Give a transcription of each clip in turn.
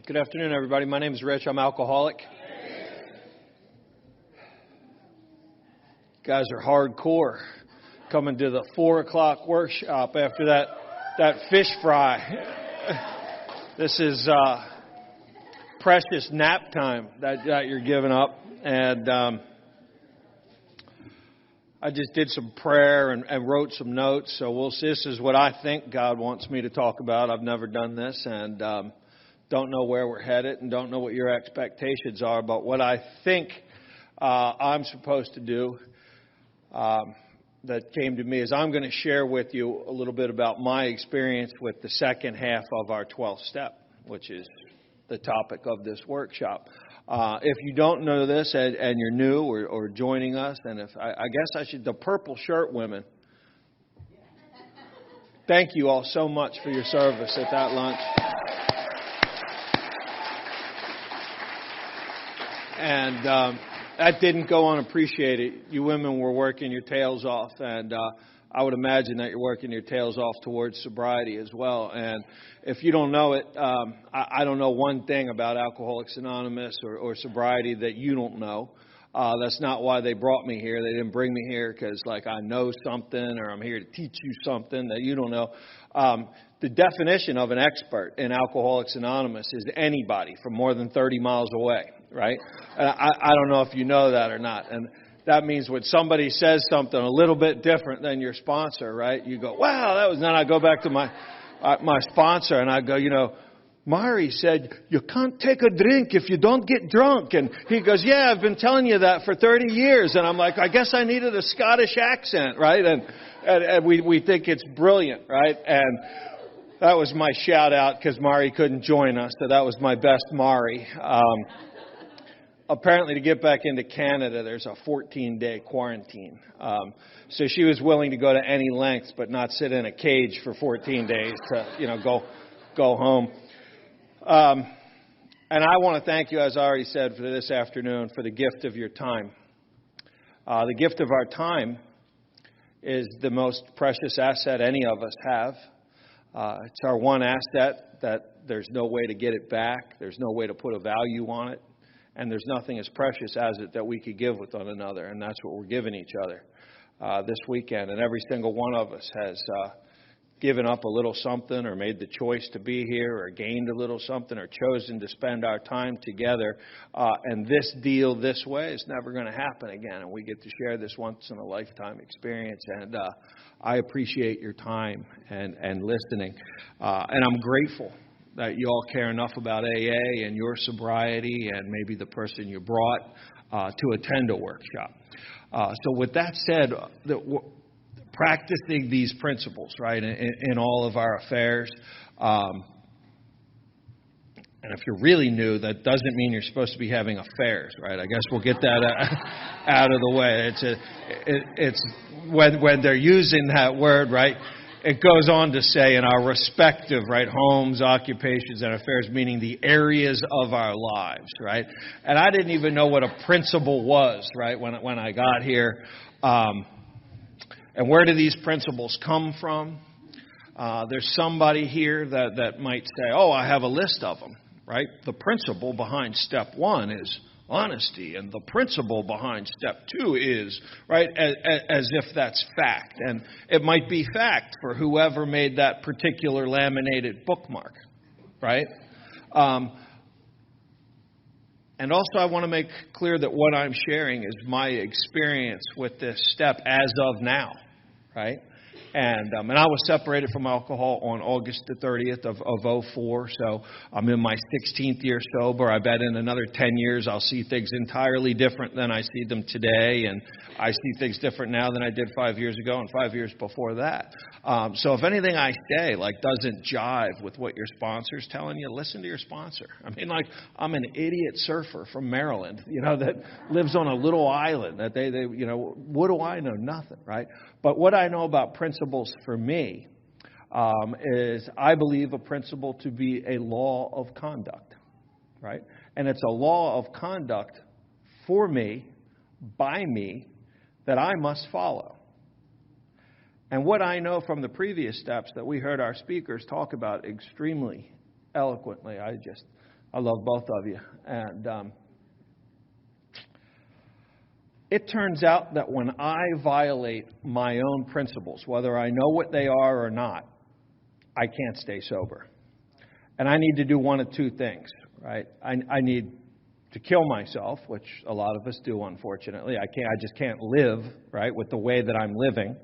Good afternoon, everybody. My name is Rich. I'm alcoholic. You guys are hardcore. Coming to the 4 o'clock workshop after that fish fry. This is precious nap time that you're giving up. And I just did some prayer and wrote some notes. So this is what I think God wants me to talk about. I've never done this, and don't know where we're headed and don't know what your expectations are. But what I think I'm supposed to do that came to me is I'm going to share with you a little bit about my experience with the second half of our 12th step, which is the topic of this workshop. If you don't know this and you're new or joining us, and if I guess I should, the purple shirt women, thank you all so much for your service at that lunch. And that didn't go unappreciated. You women were working your tails off, and I would imagine that you're working your tails off towards sobriety as well. And if you don't know it, I don't know one thing about Alcoholics Anonymous or sobriety that you don't know. That's not why they brought me here. They didn't bring me here because, like, I know something or I'm here to teach you something that you don't know. The definition of an expert in Alcoholics Anonymous is anybody from more than 30 miles away, right? I don't know if you know that or not. And that means when somebody says something a little bit different than your sponsor, right, you go, wow, that was, then I go back to my sponsor and I go, Mari said, you can't take a drink if you don't get drunk. And he goes, yeah, I've been telling you that for 30 years. And I'm like, I guess I needed a Scottish accent, right? And we think it's brilliant, right? And that was my shout out because Mari couldn't join us. So that was my best Mari. Apparently to get back into Canada, there's a 14-day quarantine. So she was willing to go to any lengths, but not sit in a cage for 14 days to, go home. And I want to thank you, as I already said, for this afternoon, for the gift of your time. The gift of our time is the most precious asset any of us have. It's our one asset that there's no way to get it back. There's no way to put a value on it. And there's nothing as precious as it that we could give with one another. And that's what we're giving each other this weekend. And every single one of us has given up a little something or made the choice to be here or gained a little something or chosen to spend our time together. And this deal this way is never going to happen again. And we get to share this once in a lifetime experience. And I appreciate your time and listening. And I'm grateful that you all care enough about AA and your sobriety and maybe the person you brought to attend a workshop. So with that said, practicing these principles, right, in all of our affairs. And if you're really new, that doesn't mean you're supposed to be having affairs, right? I guess we'll get that out of the way. It's when they're using that word, right, it goes on to say in our respective, right, homes, occupations, and affairs, meaning the areas of our lives, right? And I didn't even know what a principle was, right, when I got here. And where do these principles come from? There's somebody here that might say, oh, I have a list of them, right? The principle behind step 1 is honesty, and the principle behind step 2 is, right, as if that's fact. And it might be fact for whoever made that particular laminated bookmark, right? And also I want to make clear that what I'm sharing is my experience with this step as of now, right? And I was separated from alcohol on August the 30th of 04, so I'm in my 16th year sober. I bet in another 10 years I'll see things entirely different than I see them today, and I see things different now than I did 5 years ago and 5 years before that. So if anything I say doesn't jive with what your sponsor's telling you, listen to your sponsor. I mean, I'm an idiot surfer from Maryland, that lives on a little island. That they what do I know? Nothing, right? But what I know about principles for me is I believe a principle to be a law of conduct, right? And it's a law of conduct for me, by me, that I must follow. And what I know from the previous steps that we heard our speakers talk about extremely eloquently, I love both of you. And it turns out that when I violate my own principles, whether I know what they are or not, I can't stay sober. And I need to do one of two things, right? I need to kill myself, which a lot of us do, unfortunately. I just can't live, right, with the way that I'm living.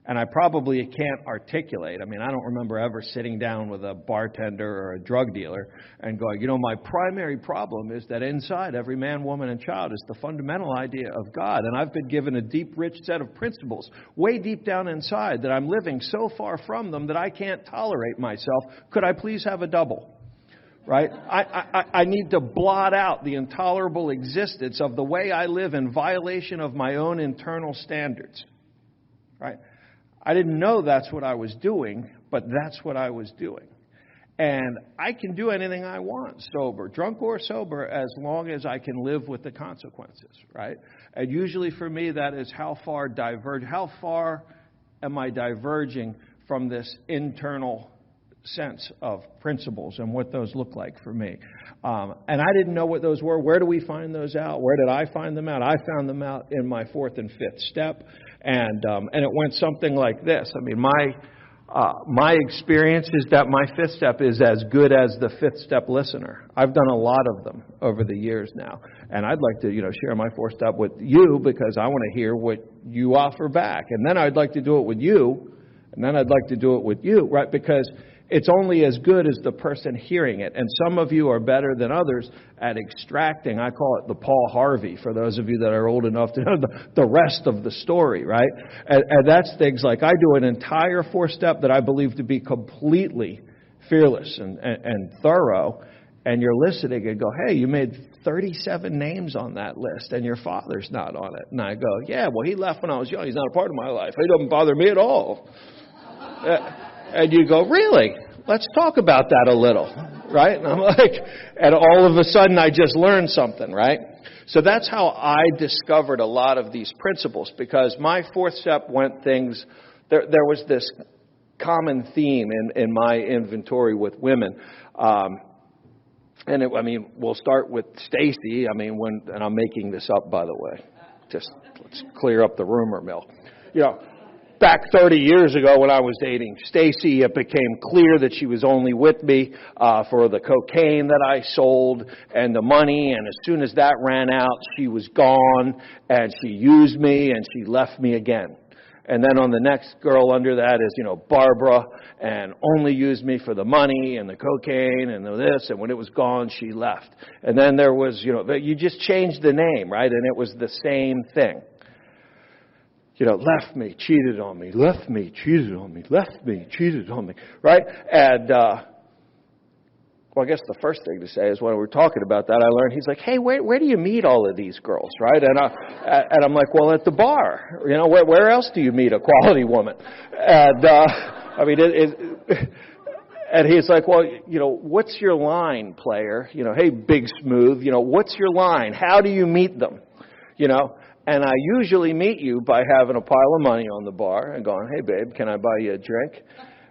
And I probably can't articulate. I mean, I don't remember ever sitting down with a bartender or a drug dealer and going, my primary problem is that inside every man, woman, and child is the fundamental idea of God. And I've been given a deep, rich set of principles way deep down inside that I'm living so far from them that I can't tolerate myself. Could I please have a double? Right? I need to blot out the intolerable existence of the way I live in violation of my own internal standards. Right? I didn't know that's what I was doing, but that's what I was doing. And I can do anything I want, sober, drunk or sober, as long as I can live with the consequences, right? And usually for me, that is how far am I diverging from this internal sense of principles and what those look like for me. And I didn't know what those were. Where do we find those out? Where did I find them out? I found them out in my fourth and fifth step. And it went something like this. I mean, my experience is that my fifth step is as good as the fifth step listener. I've done a lot of them over the years now. And I'd like to, share my fourth step with you because I want to hear what you offer back. And then I'd like to do it with you. And then I'd like to do it with you, right? Because it's only as good as the person hearing it. And some of you are better than others at extracting, I call it the Paul Harvey, for those of you that are old enough to know the rest of the story, right? And that's things like I do an entire fourth step that I believe to be completely fearless and thorough. And you're listening and go, hey, you made 37 names on that list and your father's not on it. And I go, yeah, well, he left when I was young. He's not a part of my life. He doesn't bother me at all. And you go, really? Let's talk about that a little, right? And I'm like, and all of a sudden I just learned something, right? So that's how I discovered a lot of these principles, because my fourth step went things, there was this common theme in my inventory with women. We'll start with Stacy. And I'm making this up, by the way. Just let's clear up the rumor mill. Back 30 years ago when I was dating Stacy, it became clear that she was only with me for the cocaine that I sold and the money. And as soon as that ran out, she was gone and she used me and she left me again. And then on the next girl under that is, Barbara, and only used me for the money and the cocaine and this. And when it was gone, she left. And then there was, you just changed the name, right? And it was the same thing. Left me, cheated on me, left me, cheated on me, left me, cheated on me, right? And, I guess the first thing to say is when we were talking about that, I learned, he's like, hey, where do you meet all of these girls, right? And I'm like, well, at the bar. Where else do you meet a quality woman? And, and he's like, well, what's your line, player? Hey, Big Smooth, what's your line? How do you meet them? And I usually meet you by having a pile of money on the bar and going, hey, babe, can I buy you a drink?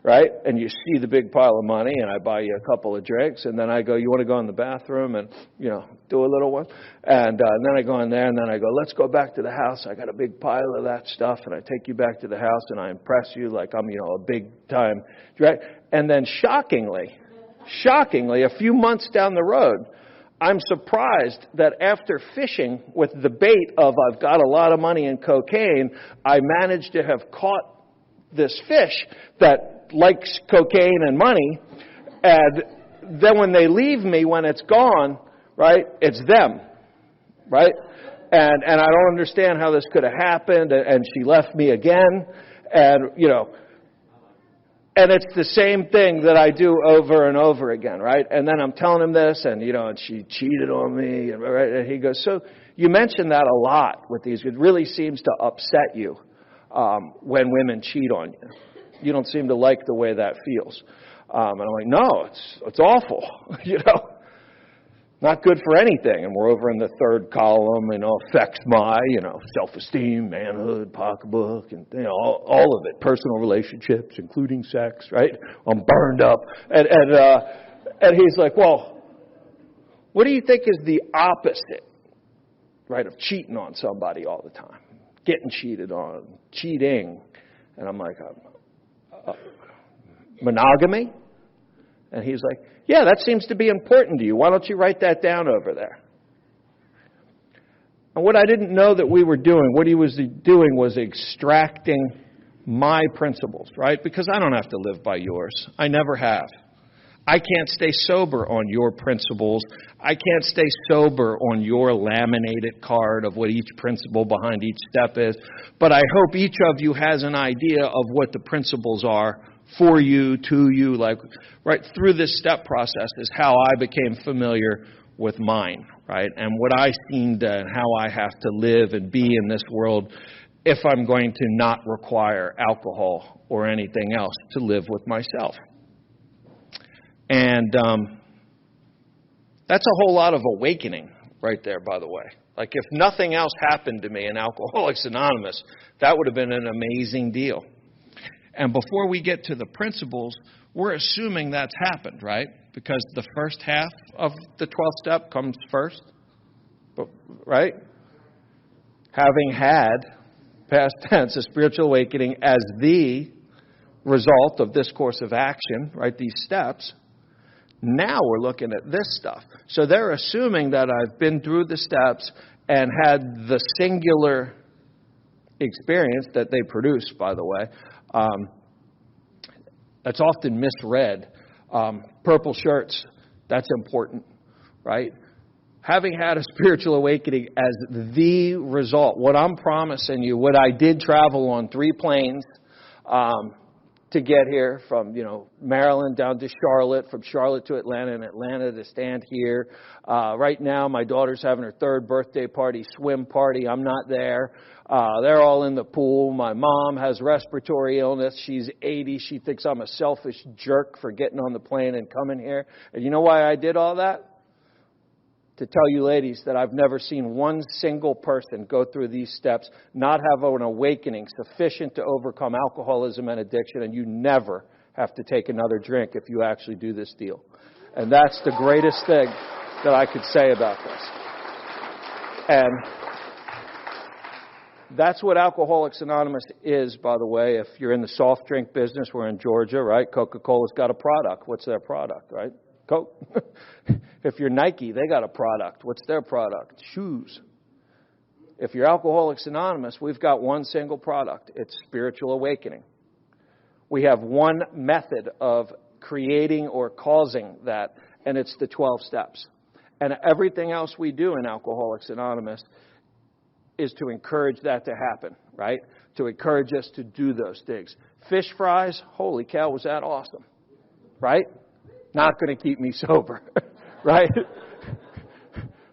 Right? And you see the big pile of money and I buy you a couple of drinks. And then I go, you want to go in the bathroom and, do a little one? And then I go in there and then I go, let's go back to the house. I got a big pile of that stuff. And I take you back to the house and I impress you like I'm, a big time. Right? And then shockingly, a few months down the road, I'm surprised that after fishing with the bait of I've got a lot of money in cocaine, I managed to have caught this fish that likes cocaine and money. And then when they leave me, when it's gone, right, it's them, right? And I don't understand how this could have happened. And she left me again. And, and it's the same thing that I do over and over again, right? And then I'm telling him this, and and she cheated on me, and, right? And he goes, so you mentioned that a lot with these. It really seems to upset you when women cheat on you. You don't seem to like the way that feels. And I'm like, no, it's awful, Not good for anything. And we're over in the third column, affects my, self-esteem, manhood, pocketbook, and, all of it. Personal relationships, including sex, right? I'm burned up. And he's like, well, what do you think is the opposite, right, of cheating on somebody all the time? Getting cheated on, cheating. And I'm like, monogamy? And he's like, yeah, that seems to be important to you. Why don't you write that down over there? And what I didn't know that we were doing, what he was doing was extracting my principles, right? Because I don't have to live by yours. I never have. I can't stay sober on your principles. I can't stay sober on your laminated card of what each principle behind each step is. But I hope each of you has an idea of what the principles are for you, to you, like right through this step process is how I became familiar with mine, right? And what I seemed and how I have to live and be in this world if I'm going to not require alcohol or anything else to live with myself. And that's a whole lot of awakening right there, by the way. Like if nothing else happened to me in Alcoholics Anonymous, that would have been an amazing deal. And before we get to the principles, we're assuming that's happened, right? Because the first half of the 12th step comes first, right? Having had, past tense, a spiritual awakening as the result of this course of action, right? These steps. Now we're looking at this stuff. So they're assuming that I've been through the steps and had the singular experience that they produce, by the way. That's often misread. Purple shirts, that's important, right? Having had a spiritual awakening as the result, what I'm promising you, what I did travel on 3 planes to get here from, Maryland down to Charlotte, from Charlotte to Atlanta, and Atlanta to stand here. Right now, my daughter's having her 3rd birthday party, swim party. I'm not there. They're all in the pool. My mom has respiratory illness. She's 80. She thinks I'm a selfish jerk for getting on the plane and coming here. And you know why I did all that? To tell you ladies that I've never seen one single person go through these steps, not have an awakening sufficient to overcome alcoholism and addiction, and you never have to take another drink if you actually do this deal. And that's the greatest thing that I could say about this. And that's what Alcoholics Anonymous is, by the way. If you're in the soft drink business, we're in Georgia, right? Coca-Cola's got a product. What's their product, right? Coke. If you're Nike, they got a product. What's their product? Shoes. If you're Alcoholics Anonymous, we've got one single product. It's spiritual awakening. We have one method of creating or causing that, and it's the 12 steps. And everything else we do in Alcoholics Anonymous is to encourage that to happen, right? To encourage us to do those things. Fish fries, holy cow, was that awesome, right? Not going to keep me sober, right?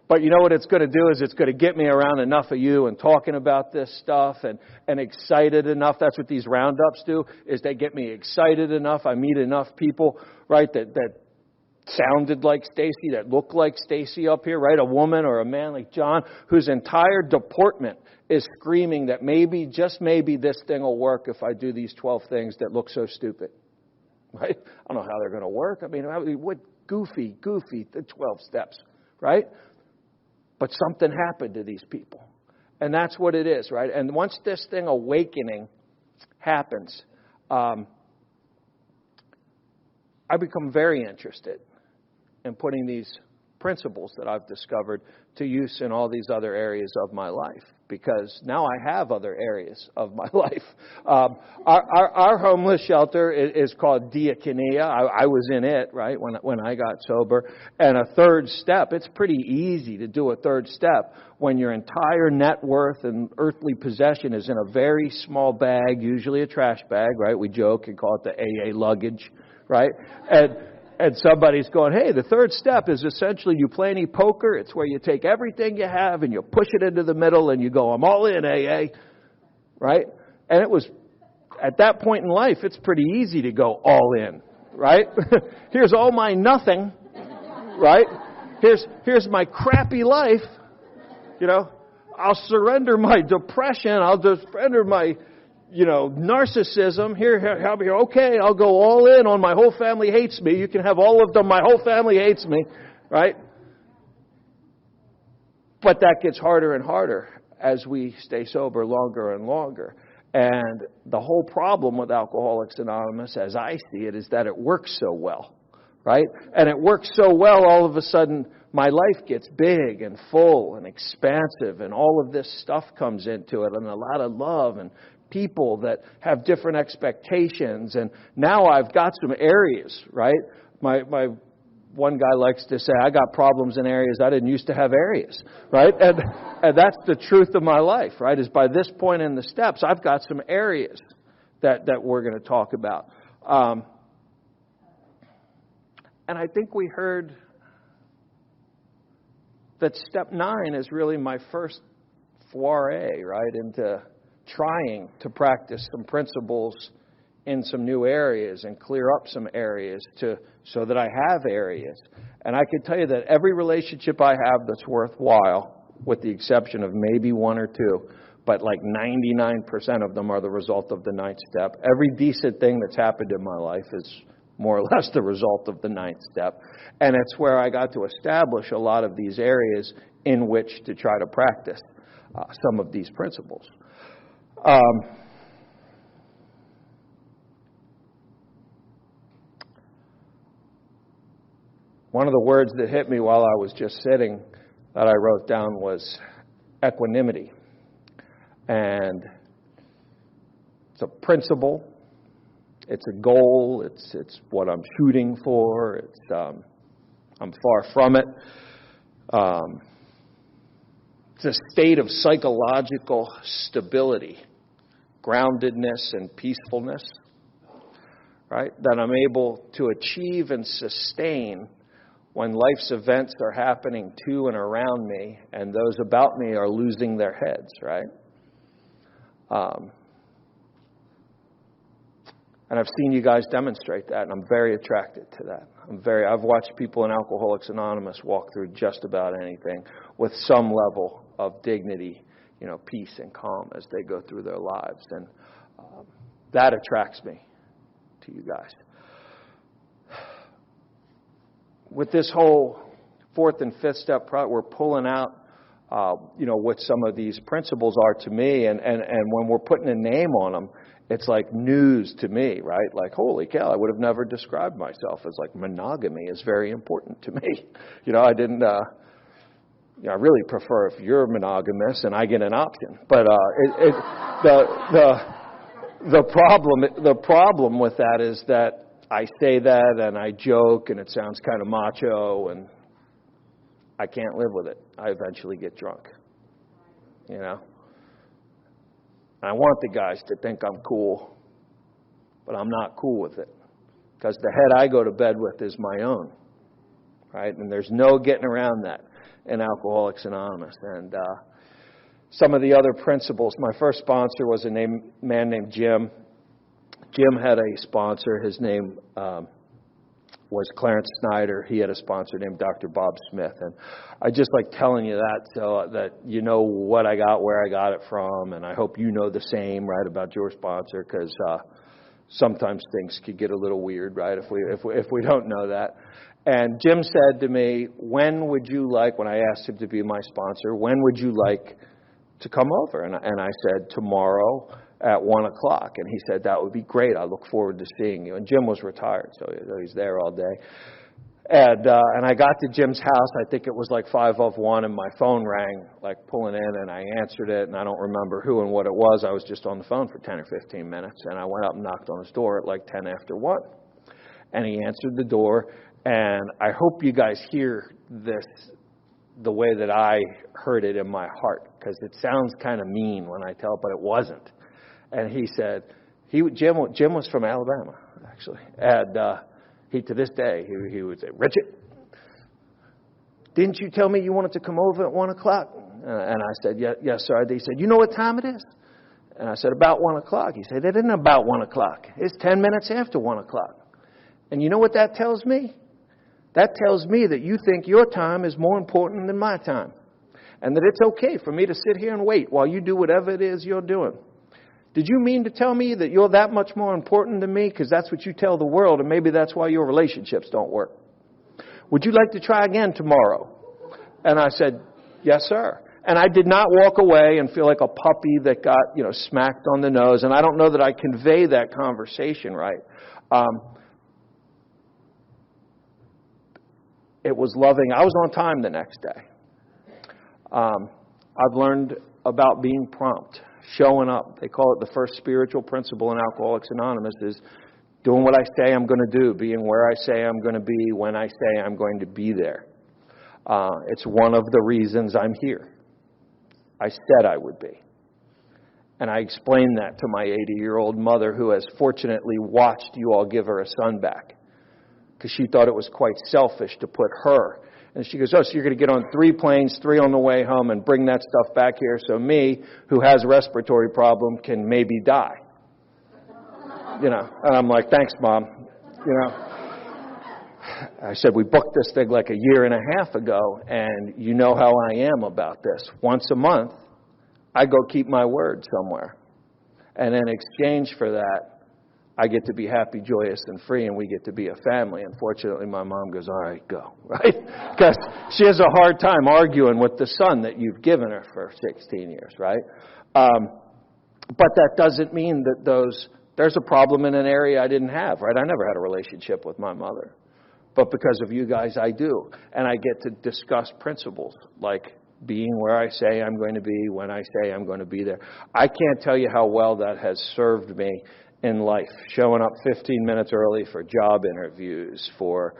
But you know what it's going to do is it's going to get me around enough of you and talking about this stuff and excited enough. That's what these roundups do, is they get me excited enough. I meet enough people, right, that sounded like Stacy, that looked like Stacy up here, right? A woman or a man like John, whose entire deportment is screaming that maybe, just maybe, this thing will work if I do these 12 things that look so stupid. Right? I don't know how they're going to work. I mean, what goofy, the 12 steps, right? But something happened to these people. And that's what it is, right? And once this thing, awakening, happens, I become very interested in putting these principles that I've discovered to use in all these other areas of my life. Because now I have other areas of my life. Our homeless shelter is called Diakonia. I was in it, right, when I got sober. And a 3rd step, it's pretty easy to do a 3rd step when your entire net worth and earthly possession is in a very small bag, usually a trash bag, right? We joke and call it the AA luggage, right? And somebody's going, hey, the 3rd step is essentially you play any poker. It's where you take everything you have and you push it into the middle and you go, I'm all in, AA. Right? And it was, at that point in life, it's pretty easy to go all in. Right? Here's all my nothing. Right? here's my crappy life. I'll surrender my depression. I'll surrender my, narcissism. Here, okay, I'll go all in on my whole family hates me. You can have all of them. My whole family hates me, right? But that gets harder and harder as we stay sober longer and longer. And the whole problem with Alcoholics Anonymous, as I see it, is that it works so well, right? And it works so well, all of a sudden, my life gets big and full and expansive, and all of this stuff comes into it, and a lot of love and people that have different expectations. And now I've got some areas, right? My one guy likes to say, I got problems in areas I didn't used to have areas, right? And that's the truth of my life, right? Is by this point in the steps, I've got some areas that we're going to talk about. And I think we heard that step 9 is really my first foray, right, into trying to practice some principles in some new areas and clear up some areas so that I have areas. And I can tell you that every relationship I have that's worthwhile, with the exception of maybe 1 or 2, but like 99% of them are the result of the 9th step. Every decent thing that's happened in my life is more or less the result of the 9th step. And it's where I got to establish a lot of these areas in which to try to practice some of these principles. One of the words that hit me while I was just sitting that I wrote down was equanimity. And it's a principle. It's a goal. It's what I'm shooting for. I'm far from it. It's a state of psychological stability, groundedness, and peacefulness, right? That I'm able to achieve and sustain when life's events are happening to and around me, and those about me are losing their heads, right? And I've seen you guys demonstrate that, and I'm very attracted to that. I've watched people in Alcoholics Anonymous walk through just about anything with some level of dignity, peace and calm as they go through their lives. And that attracts me to you guys. With this whole 4th and 5th step, we're pulling out, what some of these principles are to me. And when we're putting a name on them, it's like news to me, right? Like, holy cow, I would have never described myself as like monogamy is very important to me. I didn't, I really prefer if you're monogamous and I get an option. But the problem with that is that I say that and I joke and it sounds kind of macho and I can't live with it. I eventually get drunk, I want the guys to think I'm cool, but I'm not cool with it because the head I go to bed with is my own, right? And there's no getting around that in Alcoholics Anonymous. And some of the other principles, my first sponsor was a man named Jim. Jim had a sponsor. His name was Clarence Snyder. He had a sponsor named Dr. Bob Smith. And I just like telling you that so that you know what I got, where I got it from, and I hope you know the same, right, about your sponsor, because sometimes things could get a little weird, right, if we don't know that. And Jim said to me, when I asked him to be my sponsor, when would you like to come over? And I said, tomorrow at 1 o'clock. And he said, that would be great. I look forward to seeing you. And Jim was retired, so he's there all day. And I got to Jim's house. I think it was like 5:01, and my phone rang, like pulling in, and I answered it, and I don't remember who and what it was. I was just on the phone for 10 or 15 minutes, and I went up and knocked on his door at like 10 after 1. And he answered the door, and I hope you guys hear this the way that I heard it in my heart, because it sounds kind of mean when I tell it, but it wasn't. And he said, Jim was from Alabama, actually, and he, to this day, he would say, Richard, didn't you tell me you wanted to come over at 1 o'clock? And I said, yes, sir. He said, you know what time it is? And I said, about 1 o'clock. He said, it isn't about 1 o'clock. It's 10 minutes after 1 o'clock. And you know what that tells me? that tells me that you think your time is more important than my time. And that it's okay for me to sit here and wait while you do whatever it is you're doing. Did you mean to tell me that you're that much more important than me? Because that's what you tell the world, and maybe that's why your relationships don't work. Would you like to try again tomorrow? And I said, yes, sir. And I did not walk away and feel like a puppy that got, smacked on the nose. And I don't know that I convey that conversation right. It was loving. I was on time the next day. I've learned about being prompt, showing up. They call it the first spiritual principle in Alcoholics Anonymous is doing what I say I'm going to do, being where I say I'm going to be, when I say I'm going to be there. It's one of the reasons I'm here. I said I would be. And I explained that to my 80-year-old mother who has fortunately watched you all give her a son back. Because she thought it was quite selfish to put her. And she goes, oh, so you're going to get on 3 planes, 3 on the way home, and bring that stuff back here so me, who has a respiratory problem, can maybe die. And I'm like, thanks, Mom. I said, we booked this thing like a year and a half ago, and you know how I am about this. Once a month, I go keep my word somewhere. And in exchange for that, I get to be happy, joyous, and free, and we get to be a family. Unfortunately, my mom goes, all right, go, right? Because she has a hard time arguing with the son that you've given her for 16 years, right? But that doesn't mean that there's a problem in an area I didn't have, right? I never had a relationship with my mother. But because of you guys, I do. And I get to discuss principles like being where I say I'm going to be, when I say I'm going to be there. I can't tell you how well that has served me in life, showing up 15 minutes early for job interviews, for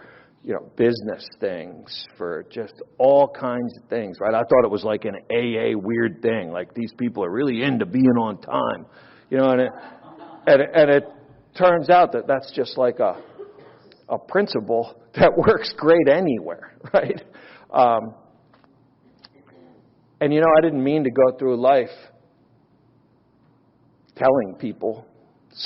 business things, for just all kinds of things, right? I thought it was like an AA weird thing, like these people are really into being on time, and it turns out that that's just like a principle that works great anywhere, right? And I didn't mean to go through life telling people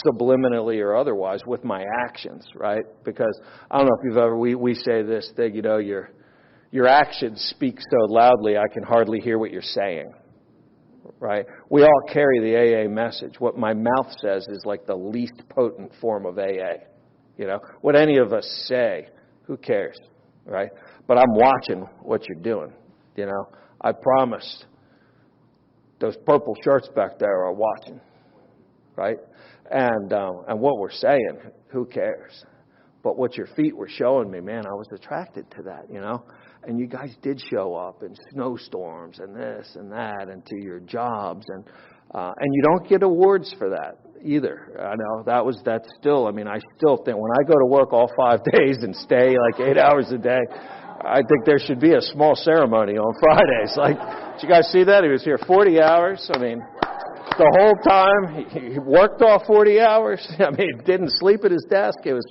subliminally or otherwise with my actions, right? Because I don't know if you've ever, we say this thing, your actions speak so loudly I can hardly hear what you're saying, right? We all carry the AA message. What my mouth says is like the least potent form of AA. What any of us say, who cares, right? But I'm watching what you're doing, I promise those purple shirts back there are watching, right? And what we're saying, who cares? But what your feet were showing me, man, I was attracted to that, And you guys did show up in snowstorms and this and that and to your jobs. And you don't get awards for that either. I know that's still, I still think when I go to work all 5 days and stay like 8 hours a day, I think there should be a small ceremony on Fridays. Like, did you guys see that? He was here 40 hours. The whole time, he worked all 40 hours. Didn't sleep at his desk. It was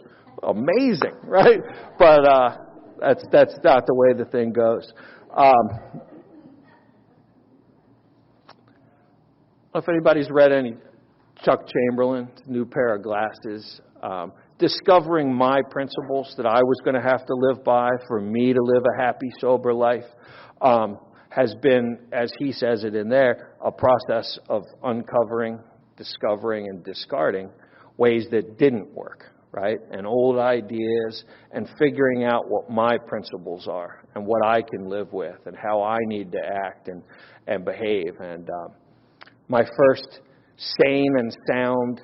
amazing, right? But that's not the way the thing goes. I don't know if anybody's read any Chuck Chamberlain's new pair of glasses. Discovering my principles that I was going to have to live by for me to live a happy, sober life has been, as he says it in there, a process of uncovering, discovering, and discarding ways that didn't work, right? And old ideas, and figuring out what my principles are and what I can live with and how I need to act and behave. And my first sane and sound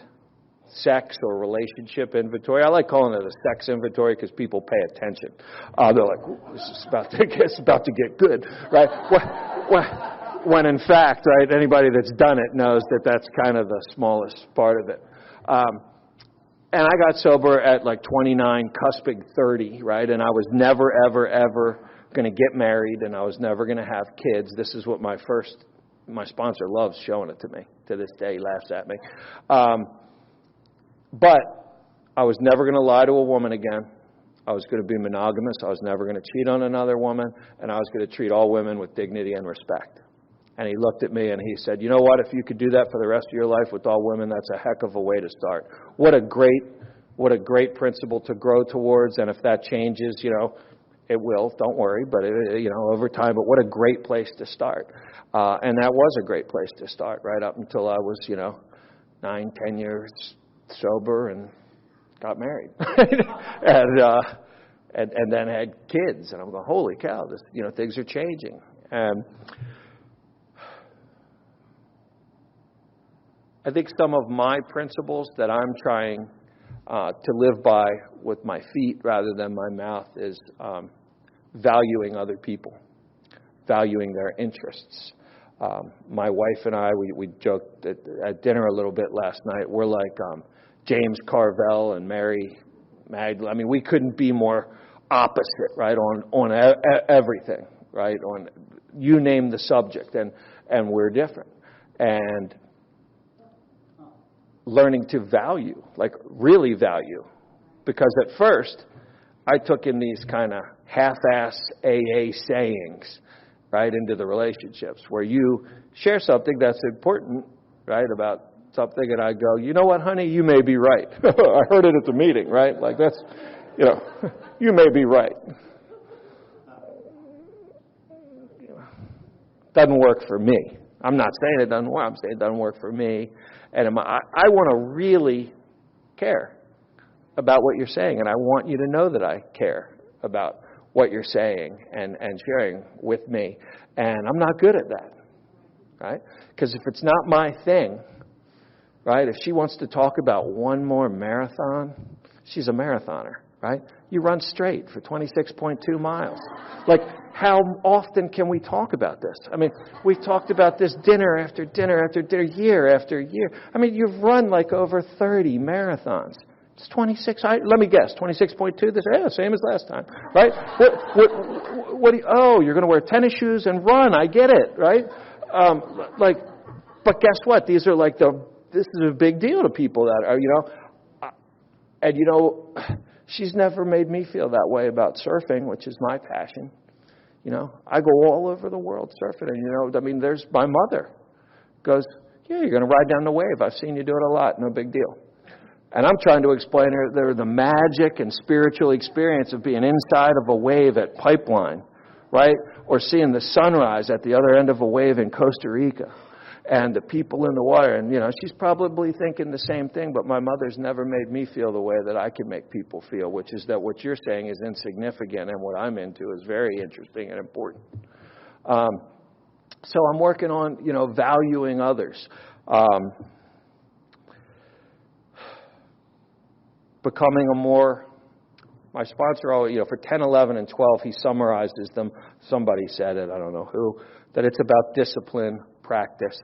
sex or relationship inventory. I like calling it a sex inventory because people pay attention. They're like, ooh, this is about to get good, right? When in fact, right, anybody that's done it knows that that's kind of the smallest part of it. And I got sober at like 29, cusping 30, right? And I was never, ever, ever going to get married, and I was never going to have kids. This is what my sponsor loves showing it to me. To this day, he laughs at me. But I was never going to lie to a woman again. I was going to be monogamous. I was never going to cheat on another woman. And I was going to treat all women with dignity and respect. And he looked at me and he said, you know what? If you could do that for the rest of your life with all women, that's a heck of a way to start. What a great principle to grow towards. And if that changes, It will, don't worry, but over time. But what a great place to start. And that was a great place to start, right up until I was, 9-10 years sober and got married, and then had kids. And I'm going, holy cow, this, things are changing. And I think some of my principles that I'm trying to live by with my feet rather than my mouth is valuing other people, valuing their interests. My wife and I, we joked at dinner a little bit last night. We're like James Carvell and Mary Magdalene. I mean, we couldn't be more opposite, right, on everything, right? On you name the subject, and we're different. And learning to value, like really value. Because at first, I took in these kind of half-ass AA sayings, right, into the relationships where you share something that's important, right, about something, and I go, you know what, honey, you may be right. I heard it at the meeting, right? Like that's, you may be right. Doesn't work for me. I'm not saying it doesn't work. I'm saying it doesn't work for me. And I want to really care about what you're saying, and I want you to know that I care about what you're saying and sharing with me. And I'm not good at that, right? Because if it's not my thing, right, if she wants to talk about one more marathon, she's a marathoner, right? You run straight for 26.2 miles. Like, how often can we talk about this? I mean, we've talked about this dinner after dinner after dinner, year after year. I mean, you've run like over 30 marathons. It's 26. Let me guess, 26.2. This, same as last time, right? What do you, you're going to wear tennis shoes and run. I get it, right? But guess what? These are like this is a big deal to people that are, and she's never made me feel that way about surfing, which is my passion. I go all over the world surfing, and there's my mother goes, yeah, you're going to ride down the wave. I've seen you do it a lot. No big deal. And I'm trying to explain to her the magic and spiritual experience of being inside of a wave at Pipeline, right? Or seeing the sunrise at the other end of a wave in Costa Rica and the people in the water. And, she's probably thinking the same thing, but my mother's never made me feel the way that I can make people feel, which is that what you're saying is insignificant and what I'm into is very interesting and important. So I'm working on, valuing others. Becoming my sponsor, for 10, 11, and 12, he summarizes them. Somebody said it, I don't know who, that it's about discipline, practice,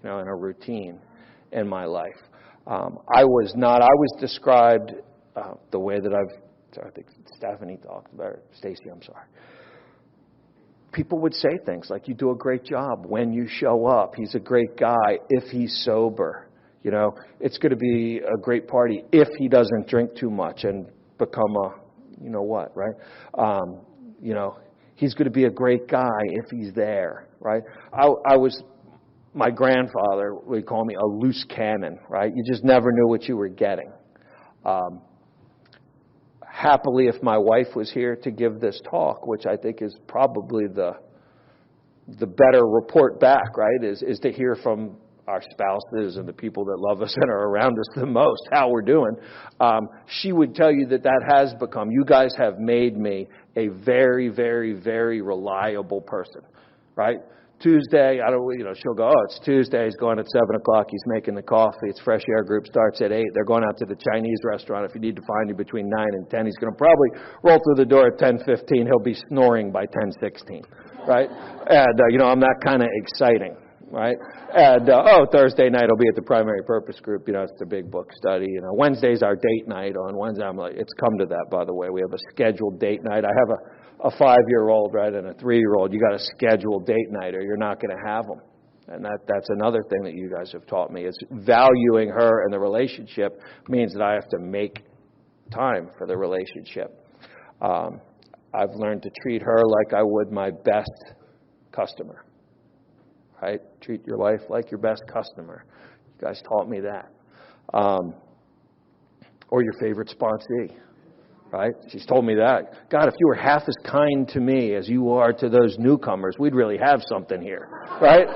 and a routine in my life. I was described the way that I think Stephanie talked about it. Stacy, I'm sorry. People would say things like, you do a great job when you show up. He's a great guy if he's sober. It's going to be a great party if he doesn't drink too much and become right? He's going to be a great guy if he's there, right? My grandfather would call me a loose cannon, right? You just never knew what you were getting. Happily, if my wife was here to give this talk, which I think is probably the better report back, right, is to hear from our spouses and the people that love us and are around us the most, how we're doing. She would tell you that has become, you guys have made me a very, very, very reliable person, right? Tuesday, she'll go, it's Tuesday, he's going at 7 o'clock, he's making the coffee, it's Fresh Air Group, starts at 8, they're going out to the Chinese restaurant. If you need to find you between 9 and 10, he's going to probably roll through the door at 10:15, he'll be snoring by 10:16, right? And, I'm that kind of exciting, right? And, Thursday night I'll be at the Primary Purpose Group, it's the big book study, Wednesday's our date night. On Wednesday, I'm like, it's come to that, by the way, we have a scheduled date night. I have a 5-year-old, right, and a 3-year-old. You got to schedule date night or you're not going to have them. And that's another thing that you guys have taught me is valuing her and the relationship means that I have to make time for the relationship. I've learned to treat her like I would my best customer, right? Treat your wife like your best customer. You guys taught me that. Or your favorite sponsee. Right? She's told me that. God, if you were half as kind to me as you are to those newcomers, we'd really have something here. Right?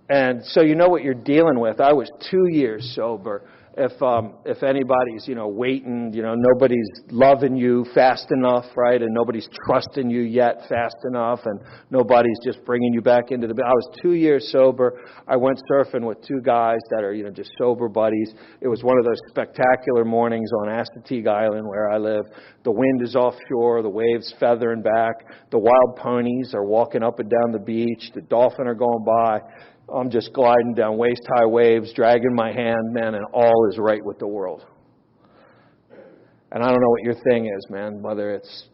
And so you know what you're dealing with. I was 2 years sober. If anybody's, waiting, nobody's loving you fast enough, right? And nobody's trusting you yet fast enough, and nobody's just bringing you back into the... I was 2 years sober. I went surfing with two guys that are, just sober buddies. It was one of those spectacular mornings on Assateague Island where I live. The wind is offshore, the waves feathering back, the wild ponies are walking up and down the beach, the dolphin are going by. I'm just gliding down waist-high waves, dragging my hand, man, and all is right with the world. And I don't know what your thing is, man, whether it's,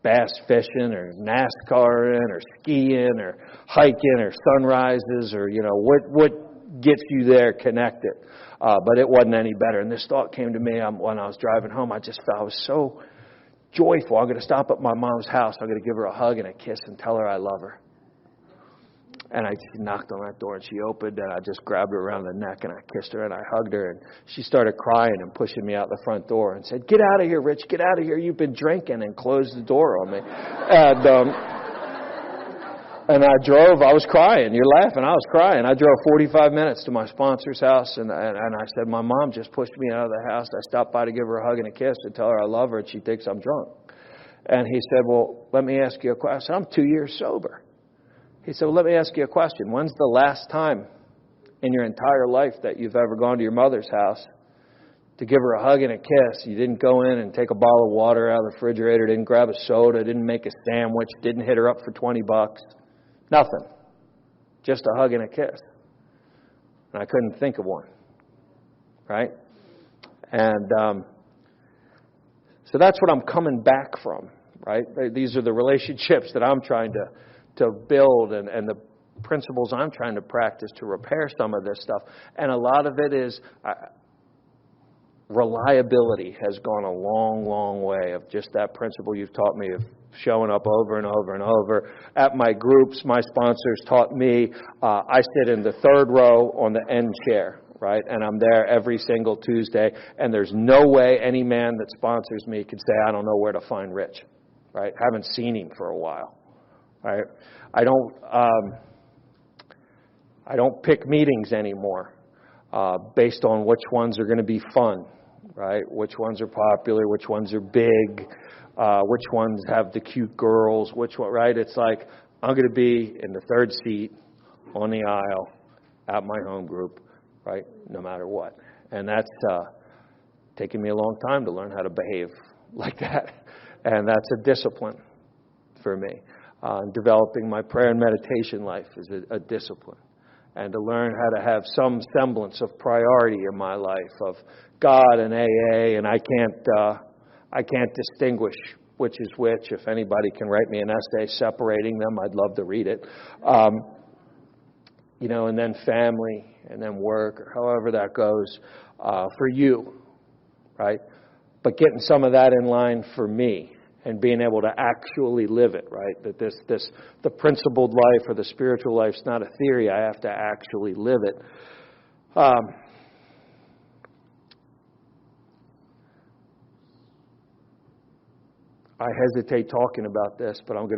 bass fishing or NASCARing or skiing or hiking or sunrises or, what gets you there connected. But it wasn't any better. And this thought came to me when I was driving home. I just felt I was so joyful. I'm going to stop at my mom's house. I'm going to give her a hug and a kiss and tell her I love her. And I knocked on that door, and she opened, and I just grabbed her around the neck, and I kissed her, and I hugged her, and she started crying and pushing me out the front door and said, "Get out of here, Rich, get out of here, you've been drinking," and closed the door on me. And I drove, I was crying, you're laughing, I was crying. I drove 45 minutes to my sponsor's house, and I said, my mom just pushed me out of the house. I stopped by to give her a hug and a kiss and tell her I love her, and she thinks I'm drunk. And he said, well, let me ask you a question. I said, I'm 2 years sober. He said, well, let me ask you a question. When's the last time in your entire life that you've ever gone to your mother's house to give her a hug and a kiss? You didn't go in and take a bottle of water out of the refrigerator, didn't grab a soda, didn't make a sandwich, didn't hit her up for $20. Nothing. Just a hug and a kiss. And I couldn't think of one. Right? And so that's what I'm coming back from. Right? These are the relationships that I'm trying to build and the principles I'm trying to practice to repair some of this stuff. And a lot of it is reliability has gone a long, long way of just that principle you've taught me of showing up over and over and over. At my groups, my sponsors taught me, I sit in the third row on the end chair, right? And I'm there every single Tuesday. And there's no way any man that sponsors me could say, I don't know where to find Rich, right? Haven't seen him for a while. Right? I don't pick meetings anymore based on which ones are going to be fun, right? Which ones are popular, which ones are big, which ones have the cute girls, which one, right? It's like I'm going to be in the third seat on the aisle at my home group, right? No matter what. And that's taken me a long time to learn how to behave like that. And that's a discipline for me. Developing my prayer and meditation life is a discipline. And to learn how to have some semblance of priority in my life of God and AA, and I can't distinguish which is which. If anybody can write me an essay separating them, I'd love to read it. And then family, and then work, or however that goes for you, right? But getting some of that in line for me. And being able to actually live it, right? That the principled life or the spiritual life is not a theory. I have to actually live it. I hesitate talking about this, but I'm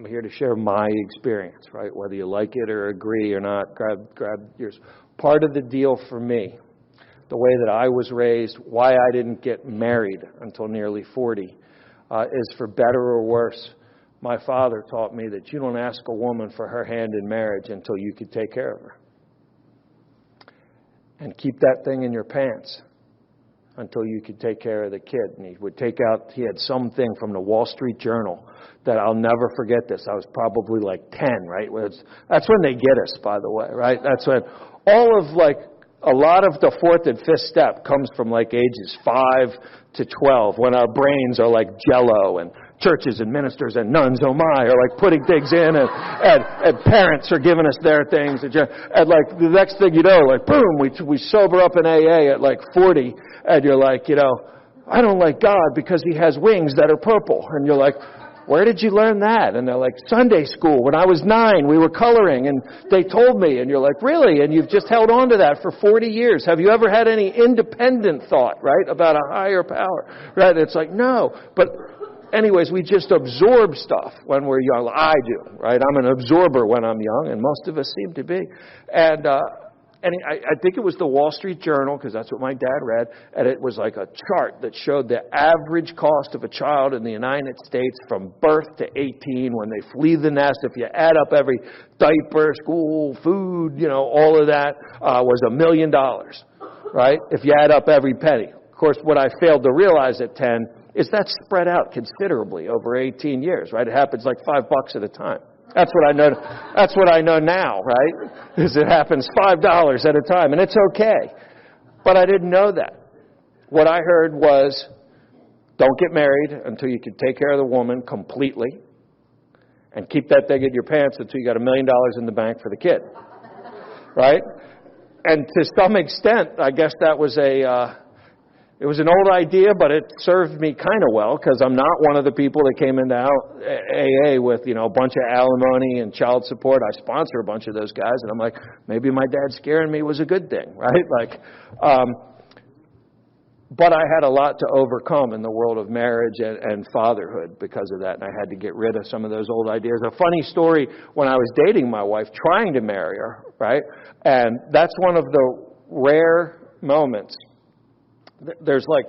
here to share my experience, right? Whether you like it or agree or not, grab yours. Part of the deal for me, the way that I was raised, why I didn't get married until nearly 40. Is for better or worse. My father taught me that you don't ask a woman for her hand in marriage until you could take care of her. And keep that thing in your pants until you could take care of the kid. And he had something from the Wall Street Journal that I'll never forget this. I was probably like 10, right? That's when they get us, by the way, right? That's when a lot of the fourth and fifth step comes from like ages 5 to 12 when our brains are like jello and churches and ministers and nuns, oh my, are like putting things in and parents are giving us their things. And like the next thing you know, like boom, we sober up in AA at like 40 and you're like, I don't like God because he has wings that are purple. And you're like, where did you learn that? And they're like, Sunday school. When I was 9, we were coloring, and they told me. And you're like, really? And you've just held on to that for 40 years. Have you ever had any independent thought, right, about a higher power? Right? It's like, no. But anyways, we just absorb stuff when we're young. I do, right? I'm an absorber when I'm young, and most of us seem to be. And I think it was the Wall Street Journal, because that's what my dad read, and it was like a chart that showed the average cost of a child in the United States from birth to 18 when they flee the nest. If you add up every diaper, school, food, all of that, was $1 million, right? If you add up every penny. Of course, what I failed to realize at 10 is that's spread out considerably over 18 years, right? It happens like $5 at a time. That's what I know. That's what I know now, right? Is it happens $5 at a time, and it's okay. But I didn't know that. What I heard was, don't get married until you can take care of the woman completely, and keep that thing in your pants until you got $1 million in the bank for the kid, right? And to some extent, I guess that was it was an old idea, but it served me kind of well, because I'm not one of the people that came into AA with, a bunch of alimony and child support. I sponsor a bunch of those guys, and I'm like, maybe my dad scaring me was a good thing, right? But I had a lot to overcome in the world of marriage and fatherhood because of that, and I had to get rid of some of those old ideas. A funny story, when I was dating my wife, trying to marry her, right? And that's one of the rare moments. There's like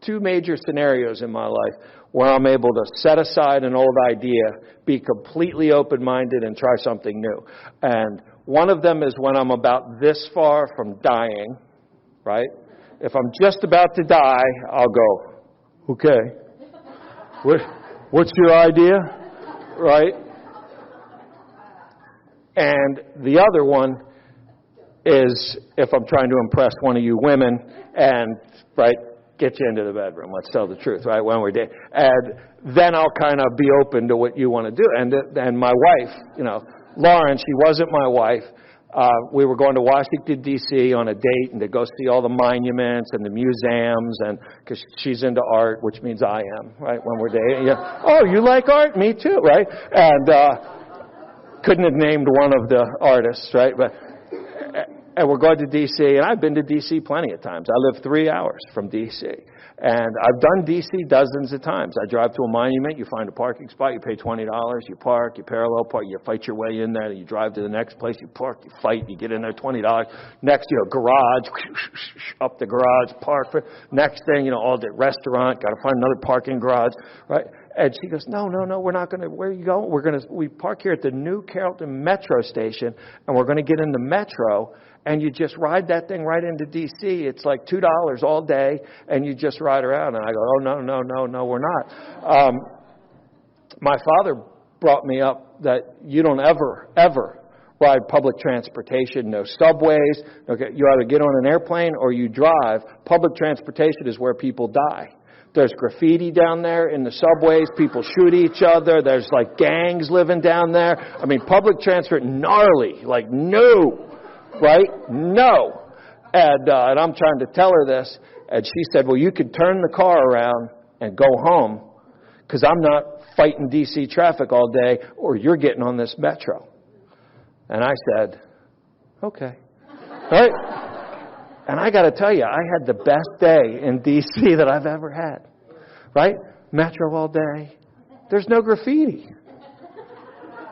2 major scenarios in my life where I'm able to set aside an old idea, be completely open-minded, and try something new. And one of them is when I'm about this far from dying, right? If I'm just about to die, I'll go, okay, what's your idea, right? And the other one is if I'm trying to impress one of you women and, right, get you into the bedroom. Let's tell the truth, right, when we're dating. And then I'll kind of be open to what you want to do. And my wife, Lauren, she wasn't my wife. We were going to Washington, D.C. on a date and to go see all the monuments and the museums, and because she's into art, which means I am, right, when we're dating. Yeah. Oh, you like art? Me too, right? And couldn't have named one of the artists, right? And we're going to D.C., and I've been to D.C. plenty of times. I live 3 hours from D.C., and I've done D.C. dozens of times. I drive to a monument, you find a parking spot, you pay $20, you park, you parallel park, you fight your way in there, you drive to the next place, you park, you fight, you get in there, $20. Next, garage, up the garage, park. Next thing, all the restaurant, got to find another parking garage, right? And she goes, no, we're not going to, where are you going? We park here at the New Carrollton Metro station, and we're going to get in the Metro, and you just ride that thing right into D.C. It's like $2 all day, and you just ride around. And I go, oh, no, we're not. My father brought me up that you don't ever ride public transportation, no subways. Okay, you either get on an airplane or you drive. Public transportation is where people die. There's graffiti down there in the subways. People shoot each other. There's like gangs living down there. I mean, public transport, gnarly. Like, no. Right? No. And I'm trying to tell her this. And she said, well, you could turn the car around and go home because I'm not fighting D.C. traffic all day, or you're getting on this Metro. And I said, okay. Right? And I got to tell you, I had the best day in D.C. that I've ever had. Right? Metro all day. There's no graffiti.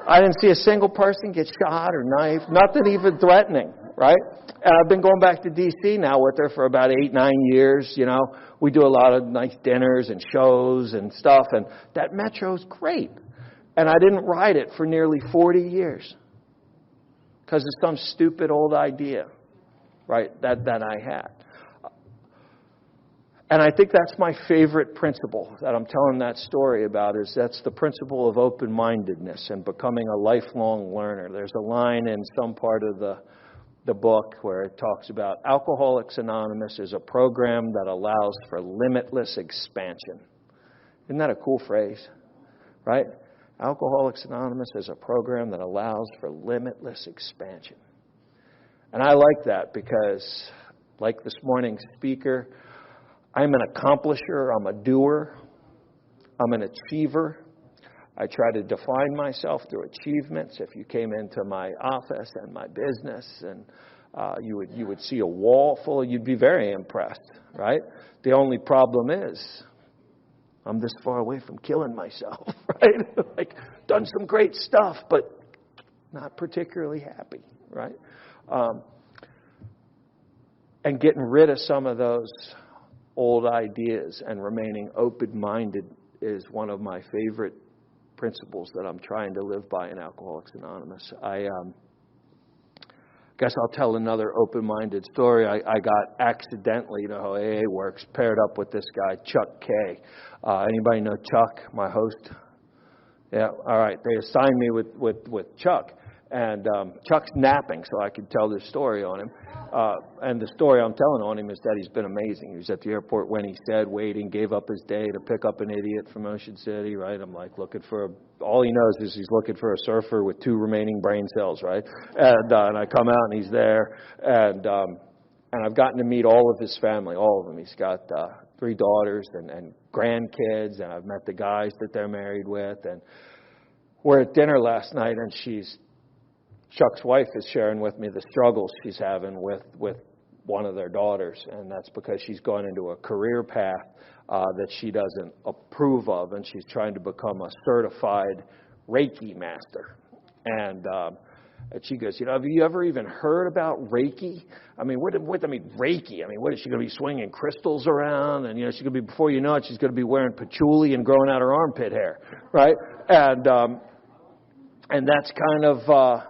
I didn't see a single person get shot or knifed. Nothing even threatening. Right? And I've been going back to D.C. now with her for about 8-9 years. We do a lot of nice dinners and shows and stuff. And that Metro's great. And I didn't ride it for nearly 40 years. Because of some stupid old idea. Right, that I had. And I think that's my favorite principle that I'm telling that story about, is that's the principle of open-mindedness and becoming a lifelong learner. There's a line in some part of the book where it talks about Alcoholics Anonymous is a program that allows for limitless expansion. Isn't that a cool phrase? Right? Alcoholics Anonymous is a program that allows for limitless expansion. And I like that because, like this morning's speaker, I'm an accomplisher, I'm a doer, I'm an achiever, I try to define myself through achievements. If you came into my office and my business and you would see a wall full, you'd be very impressed, right? The only problem is I'm this far away from killing myself, right? Like, done some great stuff, but not particularly happy, right? And getting rid of some of those old ideas and remaining open-minded is one of my favorite principles that I'm trying to live by in Alcoholics Anonymous. I guess I'll tell another open-minded story. I got accidentally, you know how AA works, paired up with this guy, Chuck K. Anybody know Chuck, my host? Yeah, all right. They assigned me with Chuck. And Chuck's napping, so I could tell this story on him. And the story I'm telling on him is that he's been amazing. He was at the airport when he said, waiting, gave up his day to pick up an idiot from Ocean City, right? I'm like looking for all he knows is he's looking for a surfer with 2 remaining brain cells, right? And I come out and he's there. And I've gotten to meet all of his family, all of them. He's got 3 daughters and grandkids, and I've met the guys that they're married with. And we're at dinner last night, and Chuck's wife is sharing with me the struggles she's having with one of their daughters, and that's because she's gone into a career path that she doesn't approve of, and she's trying to become a certified Reiki master. And she goes, have you ever even heard about Reiki? I mean, what Reiki? I mean, what is she going to be swinging crystals around? And, she's going to be, before you know it, she's going to be wearing patchouli and growing out her armpit hair, right? And that's kind of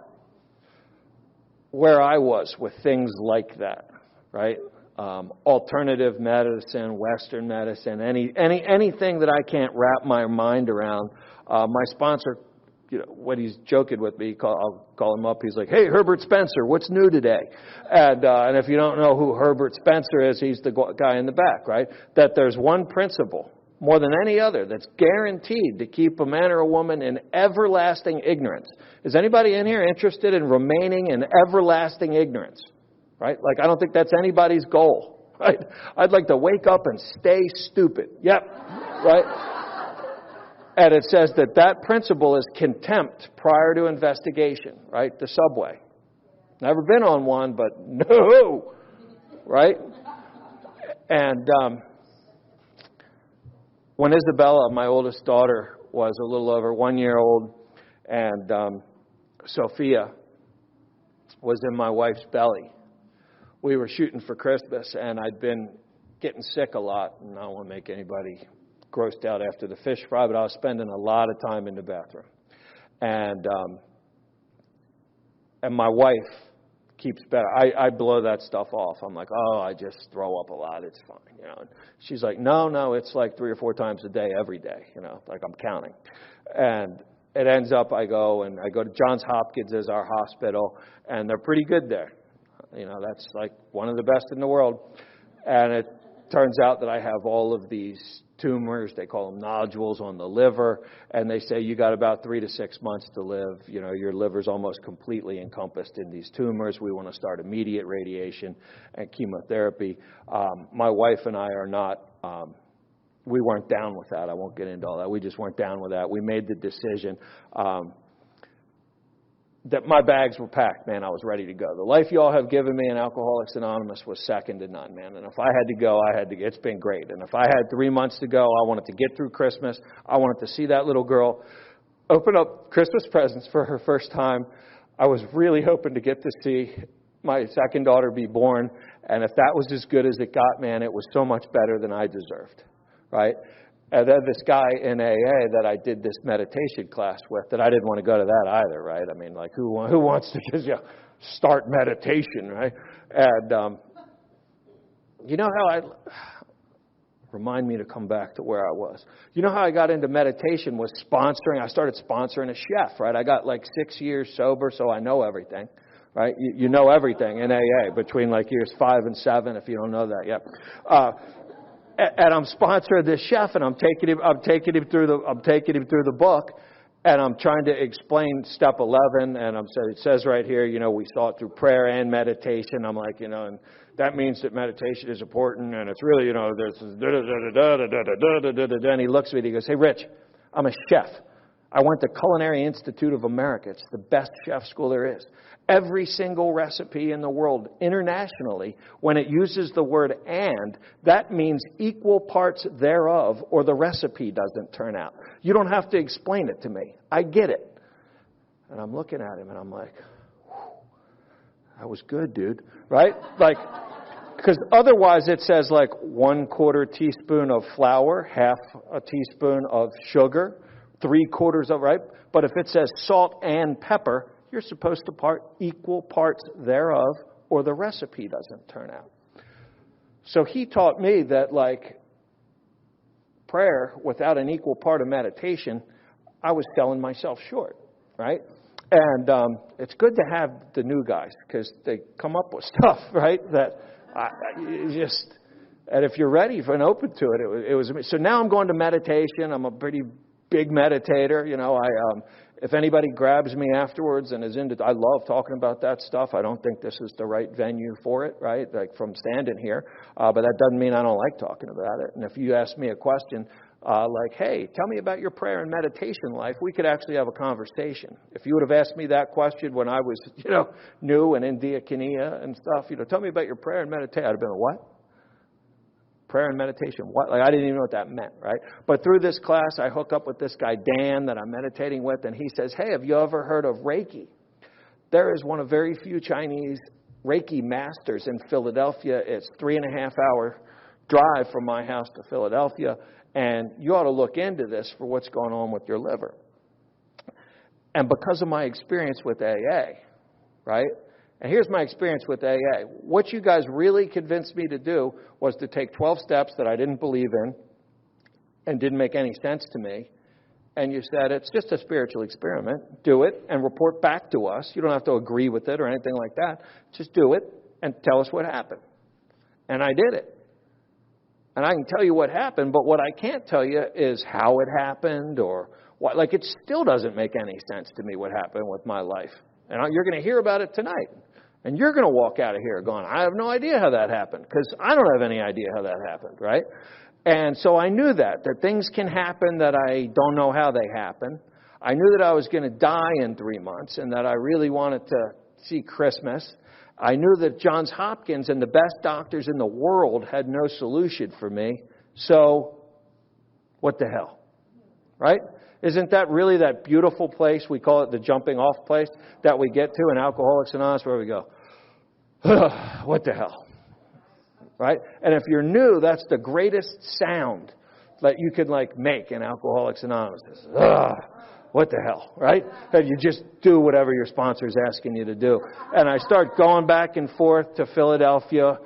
where I was with things like that, right? Alternative medicine, Western medicine, anything that I can't wrap my mind around. My sponsor, when he's joking with me, I'll call him up. He's like, "Hey, Herbert Spencer, what's new today?" And if you don't know who Herbert Spencer is, he's the guy in the back, right? That there's one principle more than any other that's guaranteed to keep a man or a woman in everlasting ignorance. Is anybody in here interested in remaining in everlasting ignorance? Right? Like, I don't think that's anybody's goal. Right? I'd like to wake up and stay stupid. Yep. Right? And it says that principle is contempt prior to investigation. Right? The subway. Never been on one, but no. Right? And when Isabella, my oldest daughter, was a little over 1 year old, and Sophia was in my wife's belly, we were shooting for Christmas, and I'd been getting sick a lot, and I don't want to make anybody grossed out after the fish fry, but I was spending a lot of time in the bathroom. And my wife keeps better. I blow that stuff off. I'm like, I just throw up a lot. It's fine. And she's like, no, it's like 3 or 4 times a day, every day. Like I'm counting. And it ends up, I go to Johns Hopkins as our hospital, and they're pretty good there. That's like one of the best in the world. And it turns out that I have all of these tumors. They call them nodules on the liver, and they say you got about 3 to 6 months to live. Your liver's almost completely encompassed in these tumors. We want to start immediate radiation and chemotherapy. My wife and I are not. We weren't down with that. I won't get into all that. We just weren't down with that. We made the decision that my bags were packed, man. I was ready to go. The life you all have given me in Alcoholics Anonymous was second to none, man. And if I had to go, I had to. It's been great. And if I had 3 months to go, I wanted to get through Christmas. I wanted to see that little girl open up Christmas presents for her first time. I was really hoping to get to see my second daughter be born. And if that was as good as it got, man, it was so much better than I deserved, right? And then this guy in AA that I did this meditation class with, that I didn't want to go to that either, right? I mean, like, who wants to just start meditation, right? And how remind me to come back to where I was. You know how I got into meditation was sponsoring. I started sponsoring a chef, right? I got like 6 years sober, so I know everything, right? You know everything in AA between like years 5 and 7, if you don't know that yet. And I'm sponsoring this chef, and I'm taking him through the book, and I'm trying to explain step 11, and it says right here, we saw it through prayer and meditation. I'm like, and that means that meditation is important, and it's really, there's and he looks at me and he goes, "Hey, Rich, I'm a chef. I went to Culinary Institute of America. It's the best chef school there is. Every single recipe in the world, internationally, when it uses the word and, that means equal parts thereof, or the recipe doesn't turn out. You don't have to explain it to me. I get it. And I'm looking at him and I'm like, that was good, dude. Right? Like, because otherwise it says like 1/4 teaspoon of flour, half a teaspoon of sugar, 3/4 of, right? But if it says salt and pepper, you're supposed to part equal parts thereof, or the recipe doesn't turn out. So he taught me that, like, prayer without an equal part of meditation, I was selling myself short, right? And it's good to have the new guys, because they come up with stuff, right? That and if you're ready for and open to it, it was. So now I'm going to meditation. I'm a pretty big meditator. You know, if anybody grabs me afterwards and is into, I love talking about that stuff. I don't think this is the right venue for it, right? Like from standing here. But that doesn't mean I don't like talking about it. And if you ask me a question, like, hey, tell me about your prayer and meditation life, we could actually have a conversation. If you would have asked me that question when I was, new and in diaconia and stuff, tell me about your prayer and meditation, I'd have been, what? Prayer and meditation, what? Like, I didn't even know what that meant, right? But through this class, I hook up with this guy, Dan, that I'm meditating with, and he says, hey, have you ever heard of Reiki? There is one of very few Chinese Reiki masters in Philadelphia. It's 3.5-hour drive from my house to Philadelphia. And you ought to look into this for what's going on with your liver. And because of my experience with AA, right? And here's my experience with AA. What you guys really convinced me to do was to take 12 steps that I didn't believe in and didn't make any sense to me. And you said, it's just a spiritual experiment. Do it and report back to us. You don't have to agree with it or anything like that. Just do it and tell us what happened. And I did it. And I can tell you what happened, but what I can't tell you is how it happened or what. Like, it still doesn't make any sense to me what happened with my life. And you're going to hear about it tonight. And you're going to walk out of here going, I have no idea how that happened, because I don't have any idea how that happened, right? And so I knew that things can happen that I don't know how they happen. I knew that I was going to die in 3 months and that I really wanted to see Christmas. I knew that Johns Hopkins and the best doctors in the world had no solution for me. So what the hell, right? Isn't that really that beautiful place? We call it the jumping off place that we get to in Alcoholics Anonymous, where we go, what the hell, right? And if you're new, that's the greatest sound that you could make in Alcoholics Anonymous. What the hell, right? And you just do whatever your sponsor is asking you to do. And I start going back and forth to Philadelphia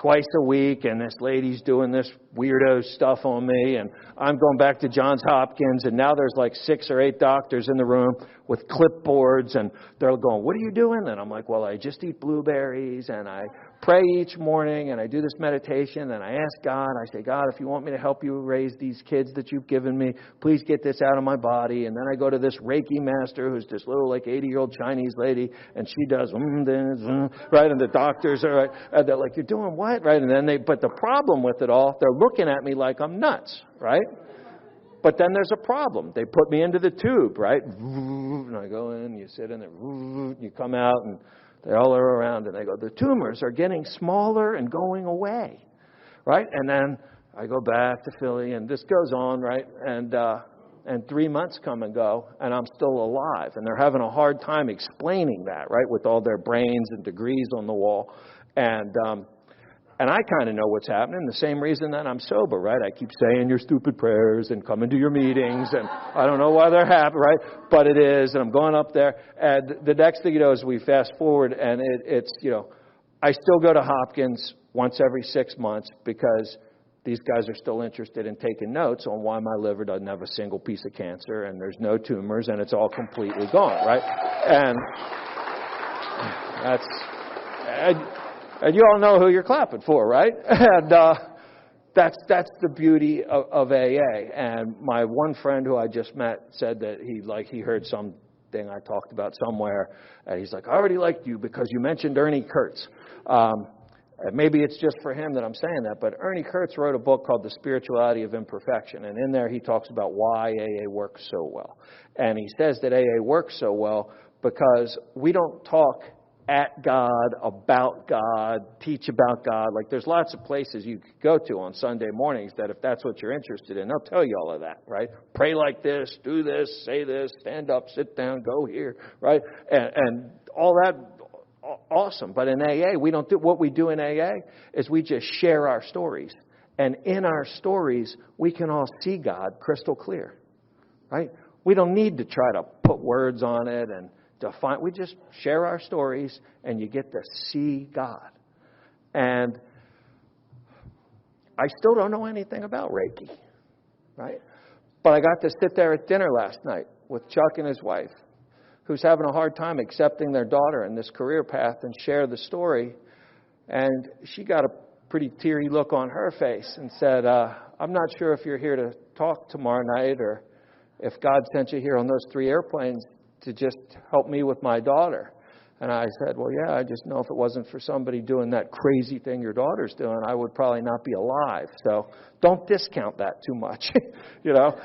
twice a week, and this lady's doing this weirdo stuff on me, and I'm going back to Johns Hopkins, and now there's 6 or 8 doctors in the room with clipboards, and they're going, what are you doing? And I'm like, well, I just eat blueberries, and I pray each morning, and I do this meditation, and I ask God, I say, God, if you want me to help you raise these kids that you've given me, please get this out of my body. And then I go to this Reiki master, who's this little 80-year-old Chinese lady, and she does right, and the doctors are right, and they're like, you're doing what, right? And then but the problem with it all, they're looking at me like I'm nuts, right? But then there's a problem. They put me into the tube, right? And I go in, you sit in there, you come out, and they all are around, and they go, the tumors are getting smaller and going away, right? And then I go back to Philly, and this goes on, right? And 3 months come and go, and I'm still alive. And they're having a hard time explaining that, right, with all their brains and degrees on the wall. And I kind of know what's happening, the same reason that I'm sober, right? I keep saying your stupid prayers and coming to your meetings, and I don't know why they're happy, right? But it is, and I'm going up there. And the next thing you know is we fast forward, and it's I still go to Hopkins once every 6 months because these guys are still interested in taking notes on why my liver doesn't have a single piece of cancer, and there's no tumors, and it's all completely gone, right? And and you all know who you're clapping for, right? And that's the beauty of AA. And my one friend who I just met said that he heard something I talked about somewhere, and he's like, I already liked you because you mentioned Ernie Kurtz. Maybe it's just for him that I'm saying that, but Ernie Kurtz wrote a book called The Spirituality of Imperfection, and in there he talks about why AA works so well. And he says that AA works so well because we don't talk at God, about God, teach about God. Like there's lots of places you could go to on Sunday mornings that if that's what you're interested in, they'll tell you all of that, right? Pray like this, do this, say this, stand up, sit down, go here, right? And all that, awesome. But in AA, we don't do, what we do in AA is we just share our stories. And in our stories, we can all see God crystal clear, right? We don't need to try to put words on it and define. We just share our stories, and you get to see God. And I still don't know anything about Reiki, right? But I got to sit there at dinner last night with Chuck and his wife, who's having a hard time accepting their daughter in this career path, and share the story. And she got a pretty teary look on her face and said, I'm not sure if you're here to talk tomorrow night or if God sent you here on those 3 airplanes to just help me with my daughter. And I said, well, yeah, I just know if it wasn't for somebody doing that crazy thing your daughter's doing, I would probably not be alive. So don't discount that too much, you know.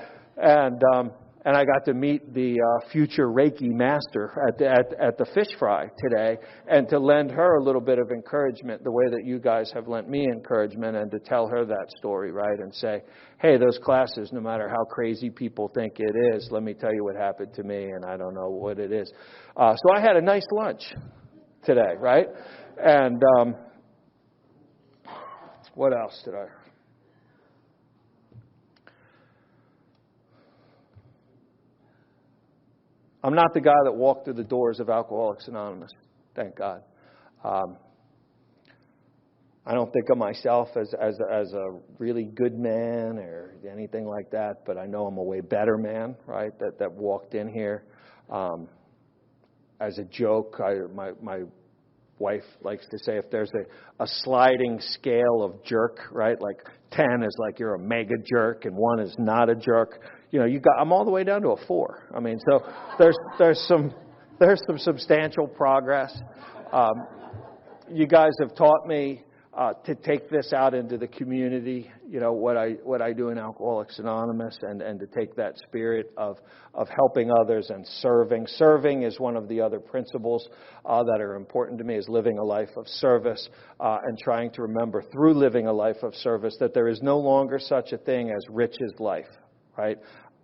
And I got to meet the future Reiki master at the fish fry today, and to lend her a little bit of encouragement the way that you guys have lent me encouragement, and to tell her that story, right, and say, hey, those classes, no matter how crazy people think it is, let me tell you what happened to me, and I don't know what it is. So I had a nice lunch today, right? And what else did I... I'm not the guy that walked through the doors of Alcoholics Anonymous, thank God. I don't think of myself as a really good man or anything like that, but I know I'm a way better man, right, that walked in here. As a joke, my wife likes to say if there's a sliding scale of jerk, right, like 10 is like you're a mega jerk and 1 is not a jerk. You know, I'm all the way down to a 4. I mean, so there's some substantial progress. You guys have taught me to take this out into the community. You know what I do in Alcoholics Anonymous, and to take that spirit of helping others and serving. Serving is one of the other principles that are important to me. Is living a life of service and trying to remember through living a life of service that there is no longer such a thing as rich is life. Right?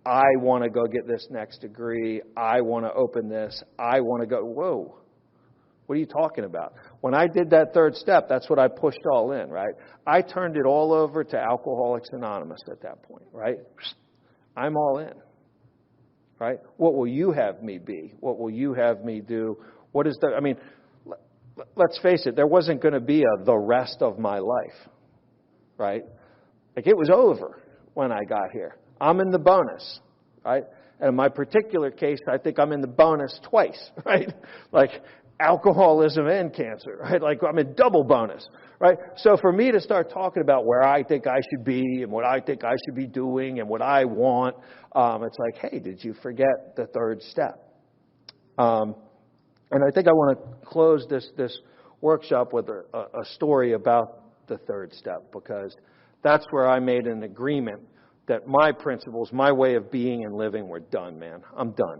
I want to go get this next degree. I want to open this. I want to go. Whoa. What are you talking about? When I did that 3rd step, that's what I pushed all in, right? I turned it all over to Alcoholics Anonymous at that point, right? I'm all in, right? What will you have me be? What will you have me do? What is I mean, let's face it, there wasn't going to be the rest of my life, right? Like it was over when I got here. I'm in the bonus, right? And in my particular case, I think I'm in the bonus twice, right? Like alcoholism and cancer, right? Like I'm in double bonus, right? So for me to start talking about where I think I should be and what I think I should be doing and what I want, it's like, hey, did you forget the 3rd step? And I think I want to close this workshop with a story about the 3rd step, because that's where I made an agreement that my principles, my way of being and living were done, man. I'm done.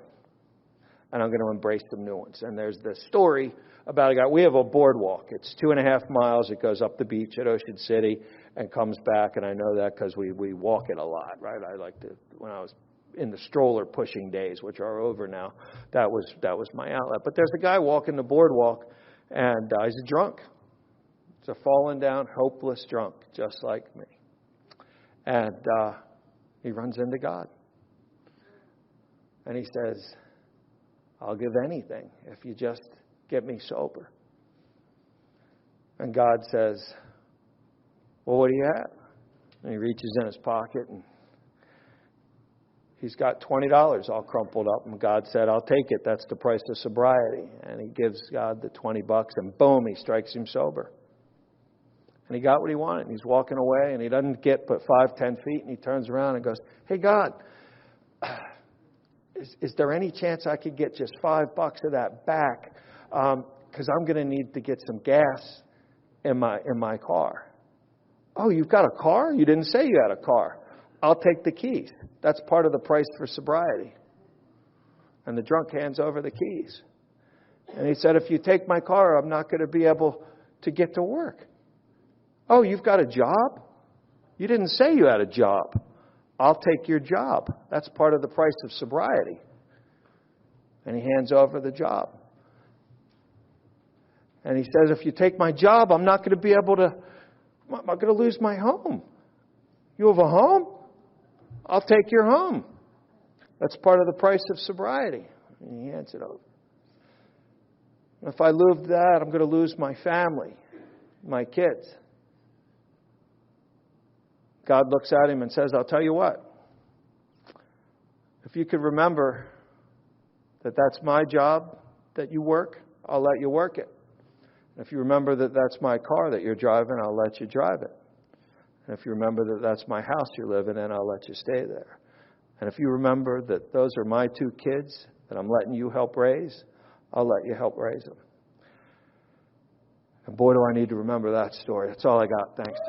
And I'm going to embrace some new ones. And there's this story about a guy. We have a boardwalk. It's 2.5 miles. It goes up the beach at Ocean City and comes back. And I know that because we walk it a lot, right? I like to, when I was in the stroller pushing days, which are over now, that was my outlet. But there's a guy walking the boardwalk, and he's a drunk. He's a fallen down, hopeless drunk, just like me. And he runs into God. And he says, I'll give anything if you just get me sober. And God says, well, what do you have? And he reaches in his pocket, and he's got $20 all crumpled up. And God said, I'll take it. That's the price of sobriety. And he gives God the $20, and boom, he strikes him sober. And he got what he wanted, and he's walking away, and he doesn't get but 5-10 feet, and he turns around and goes, hey, God, is there any chance I could get just $5 of that back? Because I'm going to need to get some gas in my car. Oh, you've got a car? You didn't say you had a car. I'll take the keys. That's part of the price for sobriety. And the drunk hands over the keys. And he said, if you take my car, I'm not going to be able to get to work. Oh, you've got a job? You didn't say you had a job. I'll take your job. That's part of the price of sobriety. And he hands over the job. And he says, if you take my job, I'm not going to be able to, I'm going to lose my home. You have a home? I'll take your home. That's part of the price of sobriety. And he hands it over. If I lose that, I'm going to lose my family, my kids. God looks at him and says, I'll tell you what. If you could remember that that's my job that you work, I'll let you work it. If you remember that that's my car that you're driving, I'll let you drive it. And if you remember that that's my house you're living in, I'll let you stay there. And if you remember that those are my 2 kids that I'm letting you help raise, I'll let you help raise them. And boy, do I need to remember that story. That's all I got. Thanks.